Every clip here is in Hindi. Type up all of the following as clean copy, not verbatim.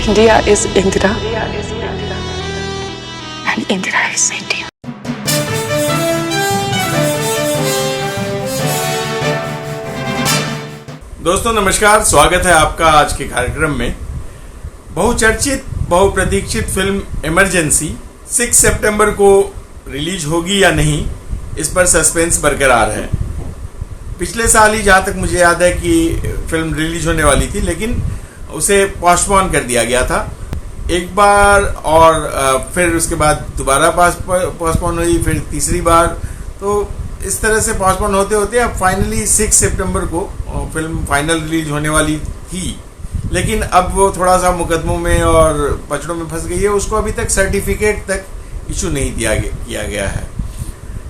India is Indira. And Indira is India. दोस्तों नमस्कार, स्वागत है आपका आज के कार्यक्रम में। बहुचर्चित बहुप्रतीक्षित फिल्म इमरजेंसी 6 सितंबर को रिलीज होगी या नहीं, इस पर सस्पेंस बरकरार है। पिछले साल ही जहाँ तक मुझे याद है कि फिल्म रिलीज होने वाली थी, लेकिन उसे पोस्टपोन कर दिया गया था एक बार, और फिर उसके बाद दोबारा पोस्टपोन हुई, फिर तीसरी बार। तो इस तरह से पोस्टपोन होते होते अब फाइनली 6 सितंबर को फिल्म फाइनल रिलीज होने वाली थी, लेकिन अब वो थोड़ा सा मुकदमों में और पचड़ों में फंस गई है। उसको अभी तक सर्टिफिकेट तक इशू नहीं किया गया है।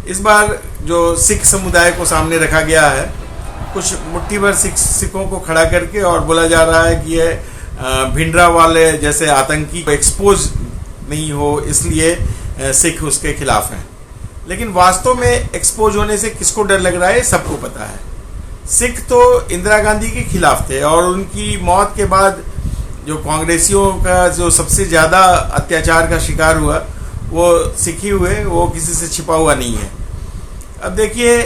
इस बार जो सिख समुदाय को सामने रखा गया है, कुछ मुट्ठी भर सिखों को खड़ा करके, और बोला जा रहा है कि ये भिंडरा वाले जैसे आतंकी को एक्सपोज नहीं हो, इसलिए सिख उसके खिलाफ हैं। लेकिन वास्तव में एक्सपोज होने से किसको डर लग रहा है, सबको पता है। सिख तो इंदिरा गांधी के खिलाफ थे, और उनकी मौत के बाद जो कांग्रेसियों का जो सबसे ज़्यादा अत्याचार का शिकार हुआ वो सिख ही हुए, वो किसी से छिपा हुआ नहीं है। अब देखिए,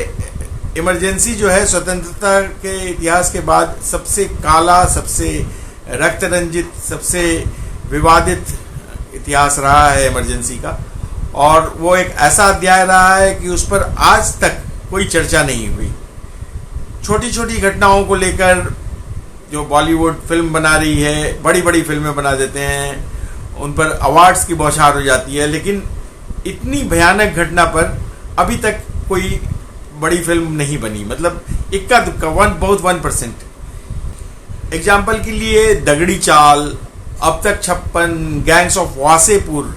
इमरजेंसी जो है स्वतंत्रता के इतिहास के बाद सबसे काला, सबसे रक्त रंजित, सबसे विवादित इतिहास रहा है इमरजेंसी का, और वो एक ऐसा अध्याय रहा है कि उस पर आज तक कोई चर्चा नहीं हुई। छोटी छोटी घटनाओं को लेकर जो बॉलीवुड फिल्म बना रही है, बड़ी बड़ी फिल्में बना देते हैं, उन पर अवार्ड्स की बौछार हो जाती है, लेकिन इतनी भयानक घटना पर अभी तक कोई बड़ी फिल्म नहीं बनी। मतलब इक्का दुक्का, बहुत 1%। एग्जाम्पल के लिए दगड़ी चाल, अब तक 56, गैंग्स ऑफ वासेपुर,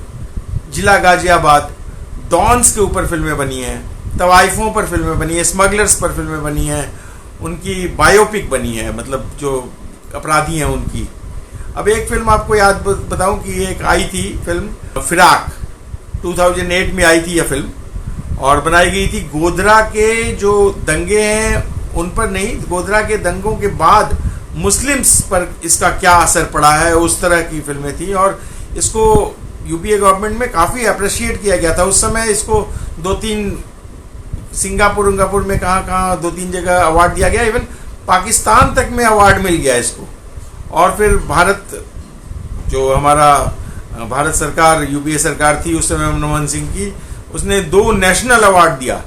जिला गाजियाबाद, डॉन्स के ऊपर फिल्में बनी हैं, तवाइफों पर फिल्में बनी हैं, स्मगलर्स पर फिल्में बनी हैं, उनकी बायोपिक बनी है, मतलब जो अपराधी हैं उनकी। अब एक फिल्म आपको याद बताऊं कि एक आई थी फिल्म फिराक, 2008 में आई थी यह फिल्म, और बनाई गई थी गोधरा के जो दंगे हैं उन पर नहीं, गोधरा के दंगों के बाद मुस्लिम्स पर इसका क्या असर पड़ा है, उस तरह की फिल्में थी। और इसको यूपीए गवर्नमेंट में काफ़ी अप्रिशिएट किया गया था उस समय। इसको 2-3 सिंगापुर में कहाँ 2-3 जगह अवार्ड दिया गया, इवन पाकिस्तान तक में अवार्ड मिल गया इसको। और फिर भारत, जो हमारा भारत सरकार, यूपीए सरकार थी उस समय मनमोहन सिंह की, उसने 2 नेशनल अवार्ड दिया।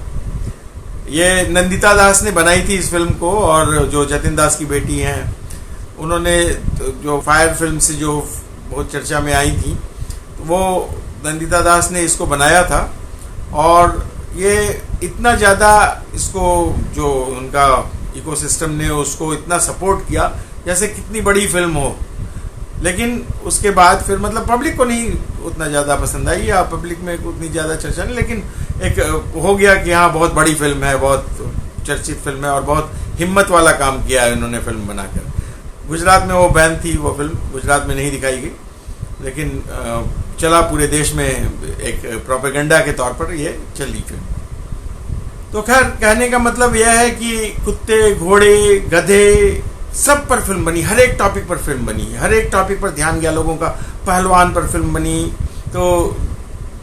ये नंदिता दास ने बनाई थी इस फिल्म को, और जो जतिन दास की बेटी हैं उन्होंने जो फायर फिल्म से जो बहुत चर्चा में आई थी, वो नंदिता दास ने इसको बनाया था। और ये इतना ज़्यादा इसको जो उनका इकोसिस्टम ने उसको इतना सपोर्ट किया जैसे कितनी बड़ी फिल्म हो, लेकिन उसके बाद फिर मतलब पब्लिक को नहीं उतना ज़्यादा पसंद आई, या पब्लिक में उतनी ज़्यादा चर्चा नहीं, लेकिन एक हो गया कि हाँ बहुत बड़ी फिल्म है, बहुत चर्चित फिल्म है, और बहुत हिम्मत वाला काम किया है उन्होंने फिल्म बनाकर। गुजरात में वो बैन थी, वो फिल्म गुजरात में नहीं दिखाई गई, लेकिन चला पूरे देश में एक प्रोपेगेंडा के तौर पर ये चली फिल्म। तो खैर, कहने का मतलब यह है कि कुत्ते, घोड़े, गधे, सब पर फिल्म बनी, हर एक टॉपिक पर फिल्म बनी, हर एक टॉपिक पर ध्यान गया लोगों का। पहलवान पर फिल्म बनी, तो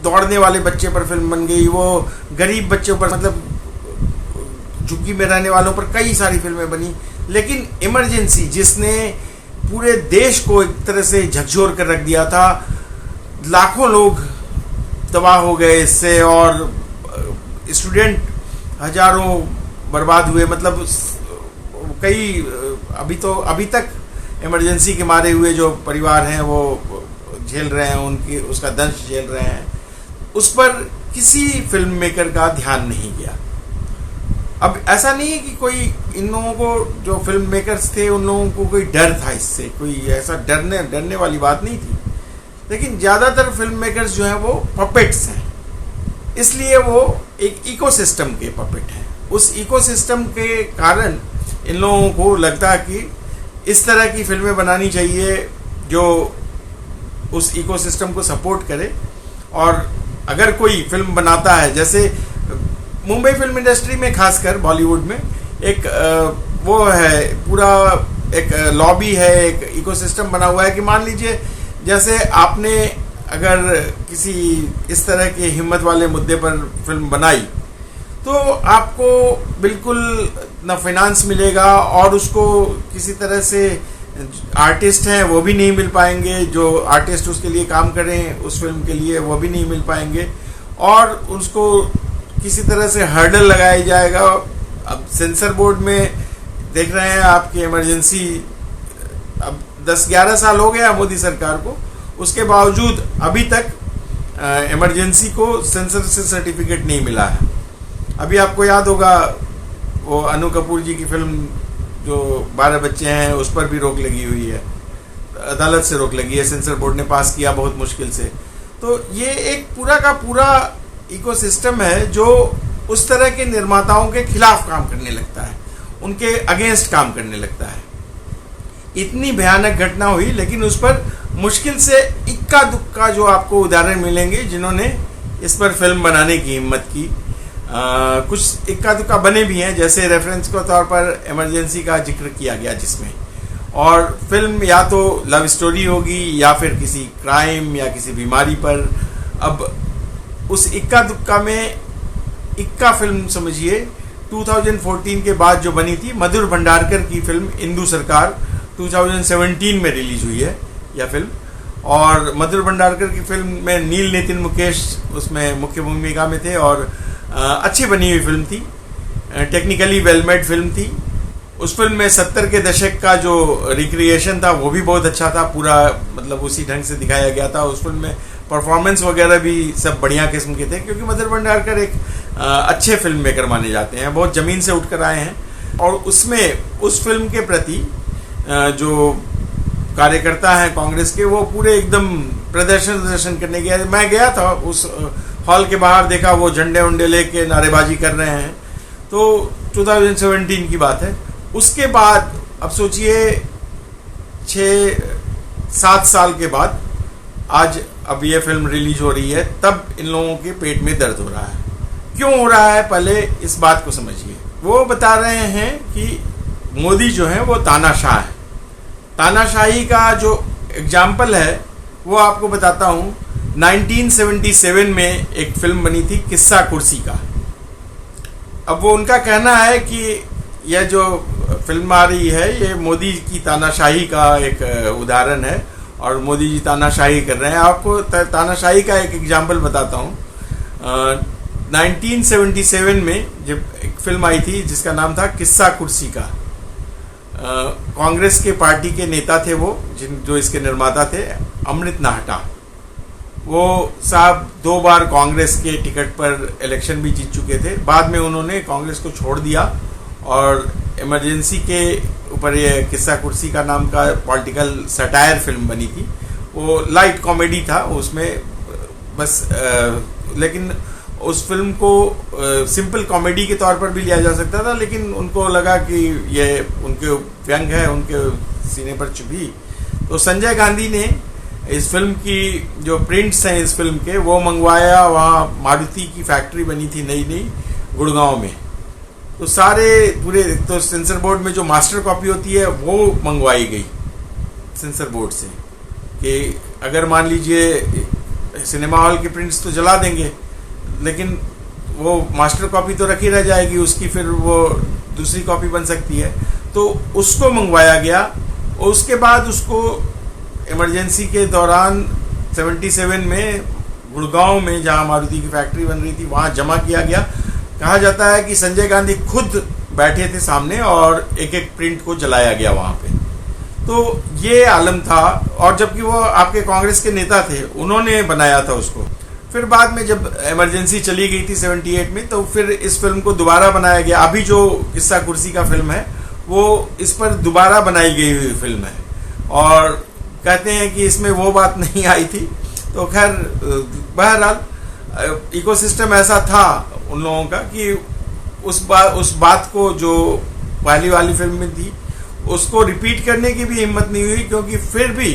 दौड़ने वाले बच्चे पर फिल्म बन गई, वो गरीब बच्चों पर, मतलब झुग्गी में रहने वालों पर कई सारी फिल्में बनी। लेकिन इमरजेंसी, जिसने पूरे देश को एक तरह से झकझोर कर रख दिया था, लाखों लोग तबाह हो गए इससे, और स्टूडेंट हजारों बर्बाद हुए। मतलब कई अभी तक इमरजेंसी के मारे हुए जो परिवार हैं वो झेल रहे हैं, उनकी उसका दंश झेल रहे हैं। उस पर किसी फिल्म मेकर का ध्यान नहीं गया। अब ऐसा नहीं है कि कोई इन लोगों को, जो फिल्म मेकर्स थे उन लोगों को कोई डर था इससे, कोई ऐसा डरने वाली बात नहीं थी। लेकिन ज़्यादातर फिल्म मेकर्स जो हैं वो पपेट्स हैं, इसलिए वो एक इकोसिस्टम के पपेट हैं। उस इकोसिस्टम के कारण इन लोगों को लगता है कि इस तरह की फिल्में बनानी चाहिए जो उस इकोसिस्टम को सपोर्ट करे। और अगर कोई फिल्म बनाता है, जैसे मुंबई फिल्म इंडस्ट्री में, खासकर बॉलीवुड में, एक वो है पूरा एक लॉबी है, एक इकोसिस्टम बना हुआ है कि मान लीजिए जैसे आपने अगर किसी इस तरह के हिम्मत वाले मुद्दे पर फिल्म बनाई तो आपको बिल्कुल न फाइनेंस मिलेगा और उसको किसी तरह से आर्टिस्ट हैं वो भी नहीं मिल पाएंगे, जो आर्टिस्ट उसके लिए काम करें उस फिल्म के लिए वो भी नहीं मिल पाएंगे, और उसको किसी तरह से हर्डल लगाया जाएगा। अब सेंसर बोर्ड में देख रहे हैं आपकी इमरजेंसी, अब 10-11 साल हो गया मोदी सरकार को, उसके बावजूद अभी तक इमरजेंसी को सेंसर से सर्टिफिकेट नहीं मिला है। अभी आपको याद होगा वो अनु कपूर जी की फिल्म जो 12 बच्चे हैं उस पर भी रोक लगी हुई है, अदालत से रोक लगी है, सेंसर बोर्ड ने पास किया बहुत मुश्किल से। तो ये एक पूरा का पूरा इकोसिस्टम है जो उस तरह के निर्माताओं के खिलाफ काम करने लगता है, उनके अगेंस्ट काम करने लगता है। इतनी भयानक घटना हुई, लेकिन उस पर मुश्किल से इक्का दुक्का जो आपको उदाहरण मिलेंगे जिन्होंने इस पर फिल्म बनाने की हिम्मत की। कुछ इक्का दुक्का बने भी हैं, जैसे रेफरेंस के तौर पर इमरजेंसी का जिक्र किया गया जिसमें, और फिल्म या तो लव स्टोरी होगी या फिर किसी क्राइम या किसी बीमारी पर। अब उस इक्का दुक्का में इक्का फिल्म समझिए 2014 के बाद जो बनी थी मधुर भंडारकर की फिल्म इंदु सरकार, 2017 में रिलीज हुई है यह फिल्म। और मधुर भंडारकर की फिल्म में नील नितिन मुकेश उसमें मुख्य भूमिका में थे और अच्छी बनी हुई फिल्म थी, टेक्निकली वेल मेड फिल्म थी। उस फिल्म में 70 के दशक का जो रिक्रिएशन था वो भी बहुत अच्छा था, पूरा मतलब उसी ढंग से दिखाया गया था। उस फिल्म में परफॉर्मेंस वगैरह भी सब बढ़िया किस्म के थे, क्योंकि मधुर भंडारकर एक अच्छे फिल्म मेकर माने जाते हैं, बहुत जमीन से उठकर आए हैं। और उसमें उस फिल्म के प्रति जो कार्यकर्ता हैं कांग्रेस के, वो पूरे एकदम प्रदर्शन करने गए। मैं गया था उस हॉल के बाहर, देखा वो झंडे उंडे लेके नारेबाजी कर रहे हैं। तो 2017 की बात है। उसके बाद अब सोचिए 6-7 साल के बाद आज अब ये फिल्म रिलीज हो रही है, तब इन लोगों के पेट में दर्द हो रहा है। क्यों हो रहा है, पहले इस बात को समझिए। वो बता रहे हैं कि मोदी जो है वो तानाशाह है। तानाशाही का जो एग्जाम्पल है वो आपको बताता हूँ। 1977 में एक फिल्म बनी थी किस्सा कुर्सी का। अब वो उनका कहना है कि यह जो फिल्म आ रही है ये मोदी की तानाशाही का एक उदाहरण है और मोदी जी तानाशाही कर रहे हैं। आपको तानाशाही का एक एग्जाम्पल बताता हूँ। 1977 में जब एक फिल्म आई थी जिसका नाम था किस्सा कुर्सी का, कांग्रेस के पार्टी के नेता थे वो, जो इसके निर्माता थे, अमृत नाहटा। वो साहब 2 बार कांग्रेस के टिकट पर इलेक्शन भी जीत चुके थे। बाद में उन्होंने कांग्रेस को छोड़ दिया और इमरजेंसी के ऊपर ये किस्सा कुर्सी का नाम का पॉलिटिकल सटायर फिल्म बनी थी। वो लाइट कॉमेडी था उसमें बस, लेकिन उस फिल्म को सिंपल कॉमेडी के तौर पर भी लिया जा सकता था, लेकिन उनको लगा कि ये उनके व्यंग है, उनके सीने पर चुभी। तो संजय गांधी ने इस फिल्म की जो प्रिंट्स हैं इस फिल्म के वो मंगवाया। वहाँ मारुति की फैक्ट्री बनी थी नई गुड़गांव में। तो सारे पूरे, तो सेंसर बोर्ड में जो मास्टर कॉपी होती है वो मंगवाई गई सेंसर बोर्ड से कि अगर मान लीजिए सिनेमा हॉल की प्रिंट्स तो जला देंगे, लेकिन वो मास्टर कॉपी तो रखी रह जाएगी, उसकी फिर वो दूसरी कॉपी बन सकती है। तो उसको मंगवाया गया। और उसके बाद उसको इमरजेंसी के दौरान 77 में गुड़गांव में जहां मारुति की फैक्ट्री बन रही थी वहां जमा किया गया। कहा जाता है कि संजय गांधी खुद बैठे थे सामने और एक एक प्रिंट को जलाया गया वहां पे। तो ये आलम था, और जबकि वो आपके कांग्रेस के नेता थे, उन्होंने बनाया था उसको। फिर बाद में जब इमरजेंसी चली गई थी 78 में, तो फिर इस फिल्म को दोबारा बनाया गया। अभी जो किस्सा कुर्सी का फिल्म है वो इस पर दोबारा बनाई गई हुई फिल्म है, और कहते हैं कि इसमें वो बात नहीं आई थी। तो खैर बहरहाल इकोसिस्टम ऐसा था उन लोगों का कि उस बात को जो पहली वाली फिल्म में थी उसको रिपीट करने की भी हिम्मत नहीं हुई, क्योंकि फिर भी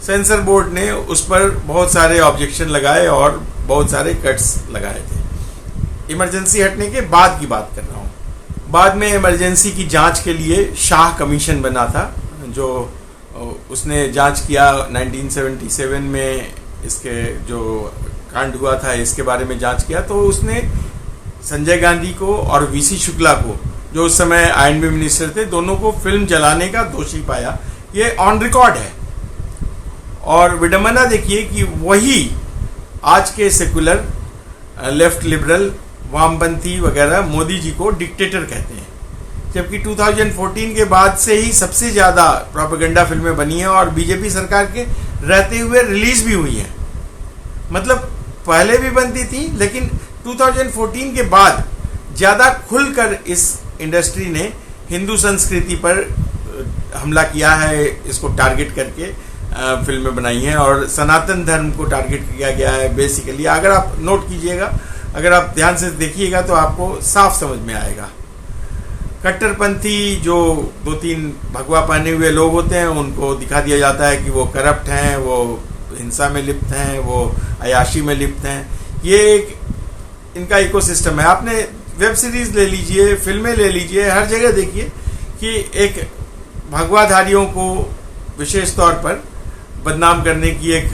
सेंसर बोर्ड ने उस पर बहुत सारे ऑब्जेक्शन लगाए और बहुत सारे कट्स लगाए थे। इमरजेंसी हटने के बाद की बात कर रहा हूँ। बाद में इमरजेंसी की जांच के लिए शाह कमीशन बना था, जो उसने जांच किया 1977 में, इसके जो कांड हुआ था इसके बारे में जांच किया। तो उसने संजय गांधी को और वीसी शुक्ला को, जो उस समय आईएनबी मिनिस्टर थे, दोनों को फिल्म जलाने का दोषी पाया। ये ऑन रिकॉर्ड है। और विडंबना देखिए कि वही आज के सेकुलर, लेफ्ट लिबरल, वामपंथी वगैरह मोदी जी को डिक्टेटर कहते हैं, जबकि 2014 के बाद से ही सबसे ज्यादा प्रोपेगेंडा फिल्में बनी हैं और बीजेपी सरकार के रहते हुए रिलीज भी हुई हैं। मतलब पहले भी बनती थी, लेकिन 2014 के बाद ज्यादा खुलकर इस इंडस्ट्री ने हिंदू संस्कृति पर हमला किया है, इसको टारगेट करके फिल्में बनाई हैं और सनातन धर्म को टारगेट किया गया है बेसिकली। अगर आप नोट कीजिएगा, अगर आप ध्यान से देखिएगा तो आपको साफ समझ में आएगा। कट्टरपंथी जो 2-3 भगवा पहने हुए लोग होते हैं, उनको दिखा दिया जाता है कि वो करप्ट हैं, वो हिंसा में लिप्त हैं, वो अयाशी में लिप्त हैं। ये एक इनका इकोसिस्टम है। आपने वेब सीरीज ले लीजिए, फिल्में ले लीजिए, हर जगह देखिए कि एक भगवाधारियों को विशेष तौर पर बदनाम करने की एक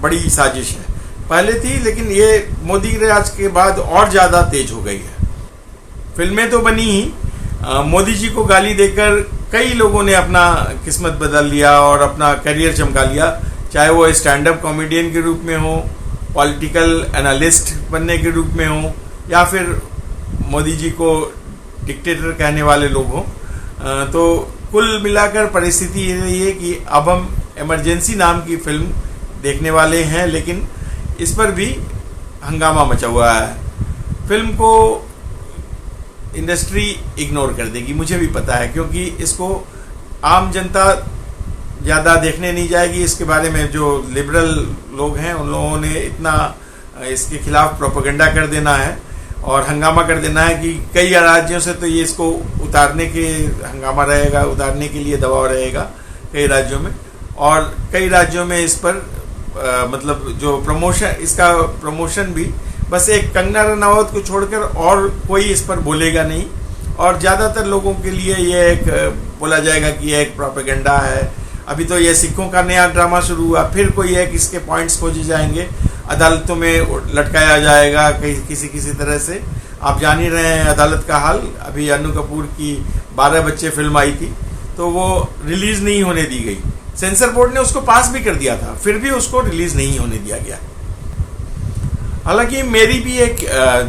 बड़ी साजिश है। पहले थी, लेकिन ये मोदी राज के बाद और ज्यादा तेज हो गई है। फिल्में तो बनी ही, मोदी जी को गाली देकर कई लोगों ने अपना किस्मत बदल लिया और अपना करियर चमका लिया, चाहे वो स्टैंड अप कॉमेडियन के रूप में हो, पॉलिटिकल एनालिस्ट बनने के रूप में हो, या फिर मोदी जी को डिक्टेटर कहने वाले लोग हों। तो कुल मिलाकर परिस्थिति ये रही है कि अब हम इमरजेंसी नाम की फिल्म देखने वाले हैं, लेकिन इस पर भी हंगामा मचा हुआ है। फिल्म को इंडस्ट्री इग्नोर कर देगी, मुझे भी पता है, क्योंकि इसको आम जनता ज़्यादा देखने नहीं जाएगी। इसके बारे में जो लिबरल लोग हैं, उन लोगों ने इतना इसके खिलाफ प्रोपेगेंडा कर देना है और हंगामा कर देना है कि कई राज्यों से तो ये इसको उतारने के हंगामा रहेगा, उतारने के लिए दबाव रहेगा कई राज्यों में। और कई राज्यों में इस पर मतलब जो प्रमोशन, इसका प्रमोशन भी बस एक कंगना रनावत को छोड़कर और कोई इस पर बोलेगा नहीं। और ज़्यादातर लोगों के लिए ये एक बोला जाएगा कि यह एक प्रोपेगेंडा है। अभी तो ये सिखों का नया ड्रामा शुरू हुआ, फिर कोई एक इसके पॉइंट्स खोजे जाएंगे, अदालतों में लटकाया जाएगा किसी तरह से। आप जान ही रहे हैं अदालत का हाल। अभी अन्नू कपूर की 12 बच्चे फिल्म आई थी, तो वो रिलीज नहीं होने दी गई। सेंसर बोर्ड ने उसको पास भी कर दिया था, फिर भी उसको रिलीज नहीं होने दिया गया। हालांकि मेरी भी एक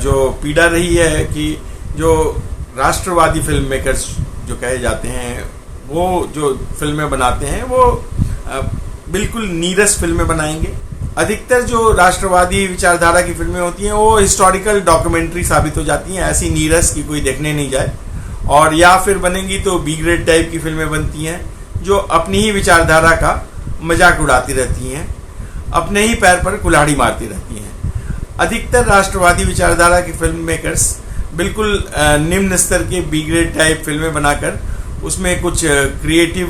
जो पीड़ा रही है कि जो राष्ट्रवादी फिल्म मेकर्स जो कहे जाते हैं, वो जो फिल्में बनाते हैं वो बिल्कुल नीरस फिल्में बनाएंगे। अधिकतर जो राष्ट्रवादी विचारधारा की फिल्में होती हैं वो हिस्टोरिकल डॉक्यूमेंट्री साबित हो जाती हैं, ऐसी नीरस की कोई देखने नहीं जाए। और या फिर बनेंगी तो बी ग्रेड टाइप की फिल्में बनती हैं जो अपनी ही विचारधारा का मजाक उड़ाती रहती हैं, अपने ही पैर पर कुल्हाड़ी मारती रहती हैं। अधिकतर राष्ट्रवादी विचारधारा की फिल्म मेकर्स बिल्कुल निम्न स्तर के बी ग्रेड टाइप फिल्में बनाकर उसमें कुछ क्रिएटिव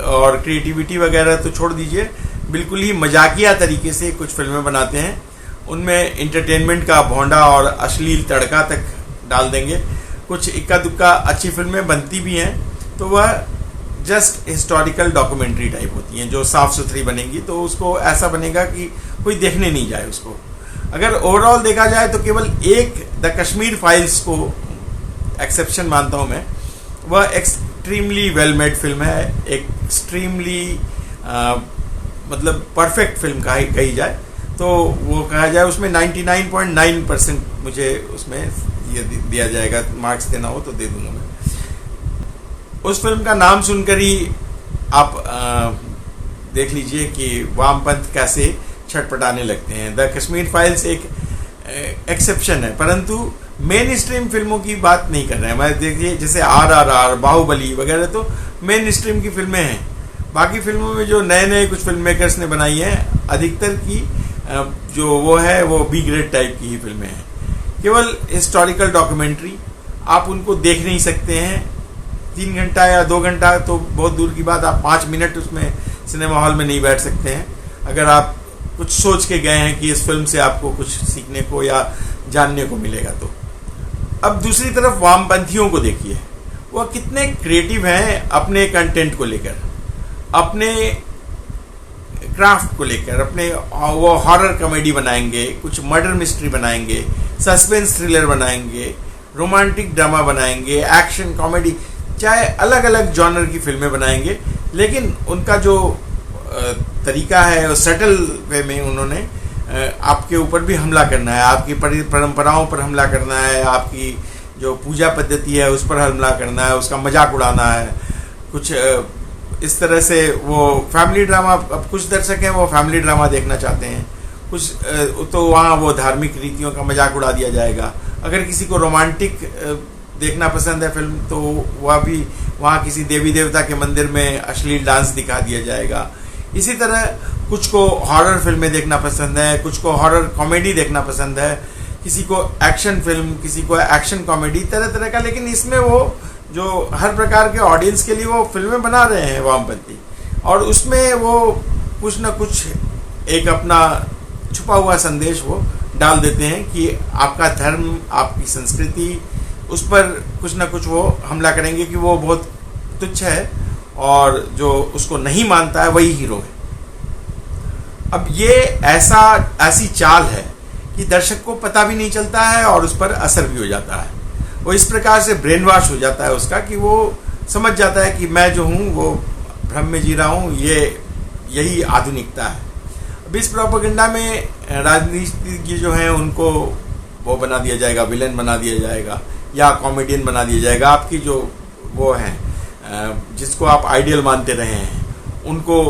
और क्रिएटिविटी वगैरह तो छोड़ दीजिए, बिल्कुल ही मजाकिया तरीके से कुछ फिल्में बनाते हैं। उनमें इंटरटेनमेंट का भौंडा और अश्लील तड़का तक डाल देंगे। कुछ इक्का दुक्का अच्छी फिल्में बनती भी हैं, तो वह जस्ट हिस्टोरिकल डॉक्यूमेंट्री टाइप होती हैं जो साफ सुथरी बनेंगी, तो उसको ऐसा बनेगा कि कोई देखने नहीं जाए उसको। अगर ओवरऑल देखा जाए तो केवल एक द कश्मीर फाइल्स को एक्सेप्शन मानता हूं मैं। वह एक्सट्रीमली वेल मेड फिल्म है, एक्सट्रीमली मतलब परफेक्ट फिल्म कही जाए तो वो कहा जाए। उसमें 99.9% मुझे उसमें ये दिया जाएगा, मार्क्स देना हो तो दे दूंगा मैं। उस फिल्म का नाम सुनकर ही आप देख लीजिए कि वामपंथ कैसे छटपटाने लगते हैं। द कश्मीर फाइल्स एक एक्सेप्शन है, परंतु मेन स्ट्रीम फिल्मों की बात नहीं कर रहे हैं। मैं देखिए जैसे RRR, बाहुबली वगैरह तो मेन स्ट्रीम की फिल्में हैं। बाकी फिल्मों में जो नए नए कुछ फिल्म मेकर्स ने बनाई हैं, अधिकतर की जो वो है वो बी ग्रेड टाइप की ही फिल्में हैं। केवल हिस्टोरिकल डॉक्यूमेंट्री, आप उनको देख नहीं सकते हैं 3 घंटा या 2 घंटा तो बहुत दूर की बात, आप 5 मिनट उसमें सिनेमा हॉल में नहीं बैठ सकते हैं अगर आप कुछ सोच के गए हैं कि इस फिल्म से आपको कुछ सीखने को या जानने को मिलेगा। तो अब दूसरी तरफ वामपंथियों को देखिए, वह कितने क्रिएटिव हैं अपने कंटेंट को लेकर। अपने क्राफ्ट को लेकर अपने वो हॉरर कॉमेडी बनाएंगे, कुछ मर्डर मिस्ट्री बनाएंगे, सस्पेंस थ्रिलर बनाएंगे, रोमांटिक ड्रामा बनाएंगे, एक्शन कॉमेडी, चाहे अलग अलग जॉनर की फिल्में बनाएंगे, लेकिन उनका जो तरीका है वो सटल वे में उन्होंने आपके ऊपर भी हमला करना है, आपकी परंपराओं पर हमला करना है, आपकी जो पूजा पद्धति है उस पर हमला करना है, उसका मजाक उड़ाना है, कुछ इस तरह से वो फैमिली ड्रामा। अब कुछ दर्शक हैं वो फैमिली ड्रामा देखना चाहते हैं, कुछ तो वहाँ वो धार्मिक रीतियों का मजाक उड़ा दिया जाएगा। अगर किसी को रोमांटिक देखना पसंद है फिल्म, तो वह भी वहाँ किसी देवी देवता के मंदिर में अश्लील डांस दिखा दिया जाएगा। इसी तरह कुछ को हॉरर फिल्में देखना पसंद है, कुछ को हॉरर कॉमेडी देखना पसंद है, किसी को एक्शन फिल्म, किसी को एक्शन कॉमेडी, तरह तरह का। लेकिन इसमें वो जो हर प्रकार के ऑडियंस के लिए वो फिल्में बना रहे हैं वामपंथी, और उसमें वो कुछ ना कुछ एक अपना छुपा हुआ संदेश वो डाल देते हैं कि आपका धर्म, आपकी संस्कृति, उस पर कुछ ना कुछ वो हमला करेंगे कि वो बहुत तुच्छ है और जो उसको नहीं मानता है वही हीरो है। अब ये ऐसी चाल है कि दर्शक को पता भी नहीं चलता है और उस पर असर भी हो जाता है। वो इस प्रकार से ब्रेन वॉश हो जाता है उसका कि वो समझ जाता है कि मैं जो हूँ वो भ्रम में जी रहा हूँ, यही आधुनिकता है। अब इस प्रोपेगेंडा में राजनीतिज्ञ जो हैं उनको वो बना दिया जाएगा, विलेन बना दिया जाएगा या कॉमेडियन बना दिया जाएगा। आपकी जो वो हैं जिसको आप आइडियल मानते रहे हैं, उनको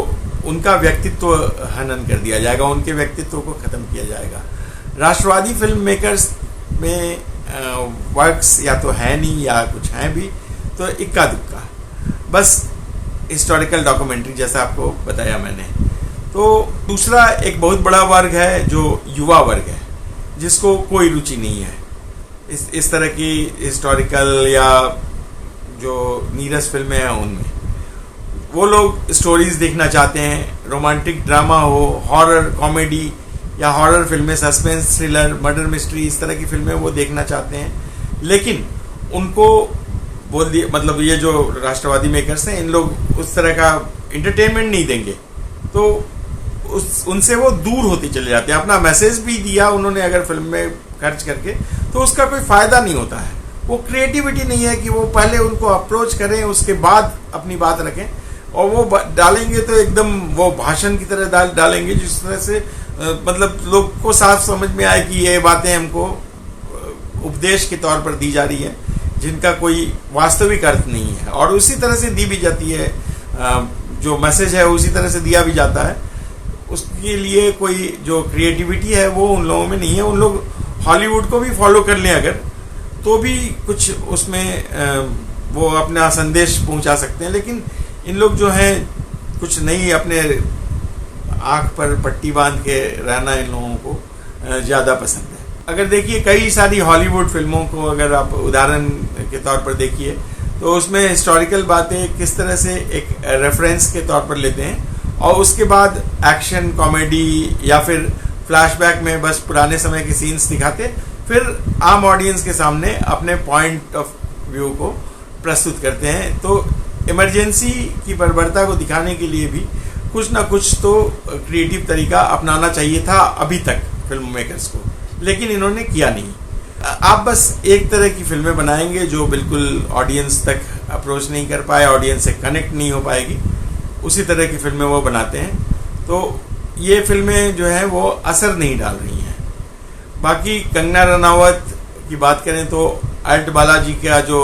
उनका व्यक्तित्व हनन कर दिया जाएगा, उनके व्यक्तित्व को खत्म किया जाएगा। राष्ट्रवादी फिल्म मेकर्स में वर्क्स या तो है नहीं या कुछ हैं भी तो इक्का दुक्का, बस हिस्टोरिकल डॉक्यूमेंट्री जैसा आपको बताया मैंने। तो दूसरा एक बहुत बड़ा वर्ग है जो युवा वर्ग है, जिसको कोई रुचि नहीं है इस तरह की हिस्टोरिकल या जो नीरस फिल्में हैं उनमें। वो लोग स्टोरीज देखना चाहते हैं, रोमांटिक ड्रामा हो, हॉरर कॉमेडी या हॉरर फिल्में, सस्पेंस थ्रिलर, मर्डर मिस्ट्री, इस तरह की फिल्में वो देखना चाहते हैं। लेकिन उनको बोल दिए, मतलब ये जो राष्ट्रवादी मेकर्स हैं, इन लोग उस तरह का इंटरटेनमेंट नहीं देंगे, तो उनसे वो दूर होते चले जाते हैं। अपना मैसेज भी दिया उन्होंने अगर फिल्म में खर्च करके, तो उसका कोई फायदा नहीं होता है। वो क्रिएटिविटी नहीं है कि वो पहले उनको अप्रोच करें, उसके बाद अपनी बात रखें, और वो डालेंगे तो एकदम वो भाषण की तरह डालेंगे, जिस तरह से मतलब लोग को साफ समझ में आए कि ये बातें हमको उपदेश के तौर पर दी जा रही है, जिनका कोई वास्तविक अर्थ नहीं है, और उसी तरह से दी भी जाती है। जो मैसेज है उसी तरह से दिया भी जाता है। उसके लिए कोई जो क्रिएटिविटी है वो उन लोगों में नहीं है। उन लोग हॉलीवुड को भी फॉलो कर लें अगर, तो भी कुछ उसमें वो अपना संदेश पहुंचा सकते हैं। लेकिन इन लोग जो हैं कुछ नहीं, अपने आंख पर पट्टी बांध के रहना इन लोगों को ज़्यादा पसंद है। अगर देखिए कई सारी हॉलीवुड फिल्मों को अगर आप उदाहरण के तौर पर देखिए, तो उसमें हिस्टोरिकल बातें किस तरह से एक रेफरेंस के तौर पर लेते हैं, और उसके बाद एक्शन कॉमेडी या फिर फ्लैशबैक में बस पुराने समय के सीन्स दिखाते, फिर आम ऑडियंस के सामने अपने पॉइंट ऑफ व्यू को प्रस्तुत करते हैं। तो इमरजेंसी की बर्बरता को दिखाने के लिए भी कुछ ना कुछ तो क्रिएटिव तरीका अपनाना चाहिए था अभी तक फिल्म मेकर्स को, लेकिन इन्होंने किया नहीं। आप बस एक तरह की फिल्में बनाएंगे जो बिल्कुल ऑडियंस तक अप्रोच नहीं कर पाए, ऑडियंस से कनेक्ट नहीं हो पाएगी, उसी तरह की फिल्में वो बनाते हैं। तो ये फिल्में जो है वो असर नहीं डाल रही हैं। बाकी कंगना रनावत की बात करें तो अल्ट बालाजी का जो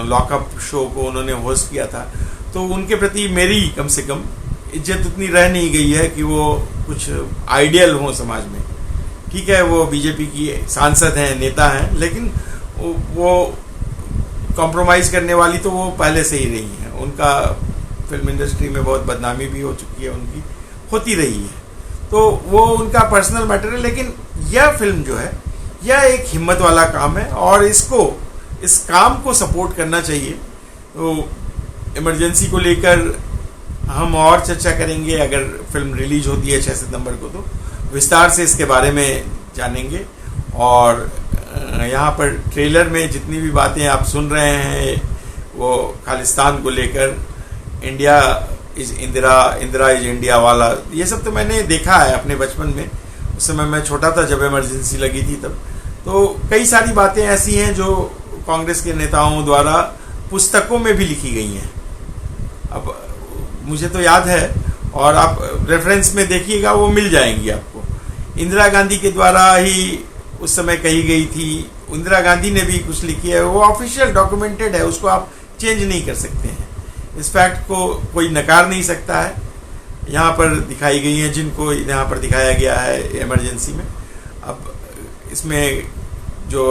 लॉकअप शो को उन्होंने होस्ट किया था, तो उनके प्रति मेरी कम से कम इज्जत उतनी रह नहीं गई है कि वो कुछ आइडियल हो समाज में। ठीक है, वो बीजेपी की सांसद हैं, नेता हैं, लेकिन वो कॉम्प्रोमाइज़ करने वाली तो वो पहले से ही रही हैं। उनका फिल्म इंडस्ट्री में बहुत बदनामी भी हो चुकी है, उनकी होती रही है, तो वो उनका पर्सनल मैटर है। लेकिन यह फिल्म जो है यह एक हिम्मत वाला काम है, और इस काम को सपोर्ट करना चाहिए। तो इमरजेंसी को लेकर हम और चर्चा करेंगे। अगर फिल्म रिलीज होती है 6 सितंबर को, तो विस्तार से इसके बारे में जानेंगे। और यहाँ पर ट्रेलर में जितनी भी बातें आप सुन रहे हैं वो खालिस्तान को लेकर, India is Indira, Indira is India वाला, ये सब तो मैंने देखा है अपने बचपन में। उस समय मैं छोटा था जब इमरजेंसी लगी थी तब। तो कई सारी बातें ऐसी हैं जो कांग्रेस के नेताओं द्वारा पुस्तकों में भी लिखी गई हैं। अब मुझे तो याद है, और आप रेफरेंस में देखिएगा वो मिल जाएंगी आपको। इंदिरा गांधी के द्वारा ही उस समय कही गई थी, इंदिरा गांधी ने भी कुछ लिखी है, वो ऑफिशियल डॉक्यूमेंटेड है, उसको आप चेंज नहीं कर सकते हैं। इस फैक्ट को कोई नकार नहीं सकता है। यहाँ पर दिखाई गई हैं जिनको यहाँ पर दिखाया गया है इमरजेंसी में। अब इसमें जो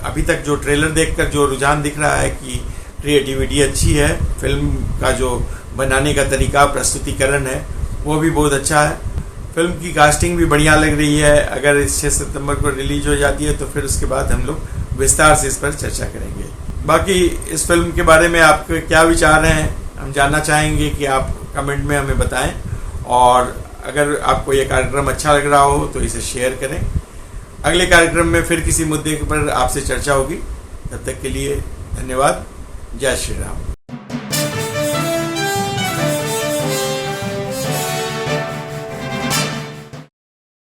अभी तक जो ट्रेलर देखकर जो रुझान दिख रहा है कि क्रिएटिविटी अच्छी है, फिल्म का जो बनाने का तरीका, प्रस्तुतिकरण है वो भी बहुत अच्छा है। फिल्म की कास्टिंग भी बढ़िया लग रही है। अगर इस 6 सितंबर को रिलीज हो जाती है तो फिर उसके बाद हम लोग विस्तार से इस पर चर्चा करेंगे। बाकी इस फिल्म के बारे में आपके क्या विचार हैं हम जानना चाहेंगे कि आप कमेंट में हमें बताएं, और अगर आपको ये कार्यक्रम अच्छा लग रहा हो तो इसे शेयर करें। अगले कार्यक्रम में फिर किसी मुद्दे पर आपसे चर्चा होगी। तब तक के लिए धन्यवाद। जय श्री राम।